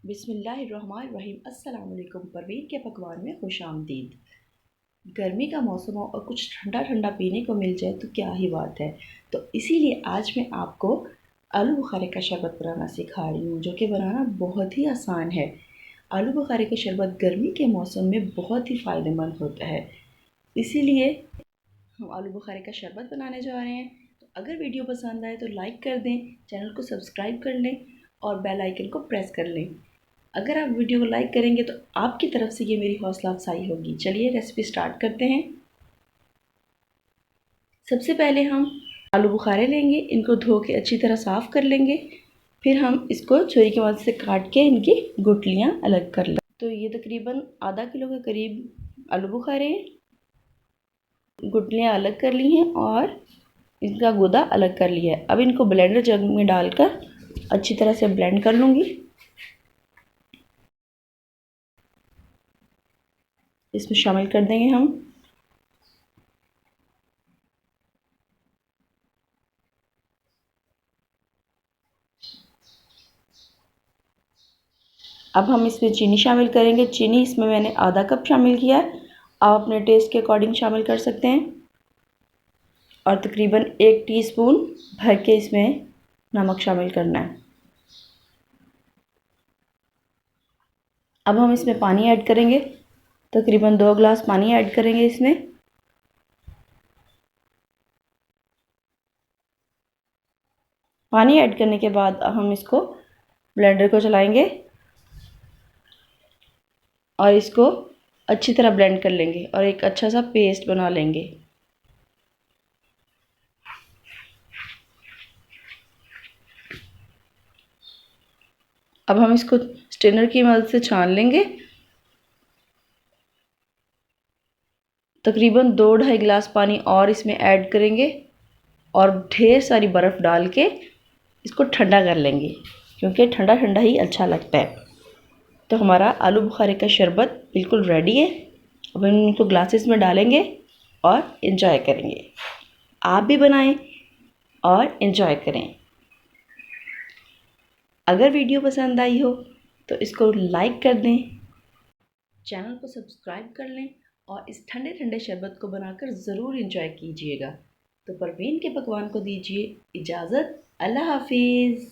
बिस्मिल्लाहिर्रहमानिर्रहीम। अस्सलाम वालेकुम। परवीन के पकवान में खुश आमदीद। गर्मी का मौसम हो और कुछ ठंडा ठंडा पीने को मिल जाए तो क्या ही बात है। तो इसीलिए आज मैं आपको आलू बुखारे का शरबत बनाना सिखा रही हूँ, जो कि बनाना बहुत ही आसान है। आलू बुखारे का शरबत गर्मी के मौसम में बहुत ही फ़ायदेमंद होता है। इसीलिए हम आलू बुखारे का शरबत बनाने जा रहे हैं। तो अगर वीडियो पसंद आए तो लाइक कर दें, चैनल को सब्सक्राइब कर लें और बेल आइकन को प्रेस कर लें। अगर आप वीडियो को लाइक करेंगे तो आपकी तरफ से ये मेरी हौसला अफजाई होगी। चलिए रेसिपी स्टार्ट करते हैं। सबसे पहले हम आलू बुखारे लेंगे, इनको धो के अच्छी तरह साफ़ कर लेंगे। फिर हम इसको छुरी की मदद से काट के इनकी गुठलियाँ अलग कर लें। तो ये तकरीबन आधा किलो के करीब आलू बुखारे हैं। गुठलियाँ अलग कर ली हैं और इनका गूदा अलग कर लिया है। अब इनको ब्लेंडर जग में डालकर अच्छी तरह से ब्लेंड कर लूँगी। इसमें शामिल कर देंगे हम अब हम इसमें चीनी शामिल करेंगे। चीनी इसमें मैंने आधा कप शामिल किया है। आप अपने टेस्ट के अकॉर्डिंग शामिल कर सकते हैं। और तकरीबन 1 टीस्पून भर के इसमें नमक शामिल करना है। अब हम इसमें पानी ऐड करेंगे। तकरीबन 2 गिलास पानी ऐड करेंगे इसमें। पानी ऐड करने के बाद हम इसको ब्लेंडर को चलाएंगे और इसको अच्छी तरह ब्लेंड कर लेंगे और एक अच्छा सा पेस्ट बना लेंगे। अब हम इसको स्ट्रेनर की मदद से छान लेंगे। तकरीबन 2-2.5 गिलास पानी और इसमें ऐड करेंगे और ढेर सारी बर्फ़ डाल के इसको ठंडा कर लेंगे, क्योंकि ठंडा ठंडा ही अच्छा लगता है। तो हमारा आलू बुखारे का शरबत बिल्कुल रेडी है। अब हम इनको ग्लासेस में डालेंगे और इन्जॉय करेंगे। आप भी बनाएं और इन्जॉय करें। अगर वीडियो पसंद आई हो तो इसको लाइक कर दें, चैनल को सब्सक्राइब कर लें और इस ठंडे ठंडे शरबत को बनाकर ज़रूर इन्जॉय कीजिएगा। तो परवीन के पकवान को दीजिए इजाज़त। अल्लाह हाफिज़।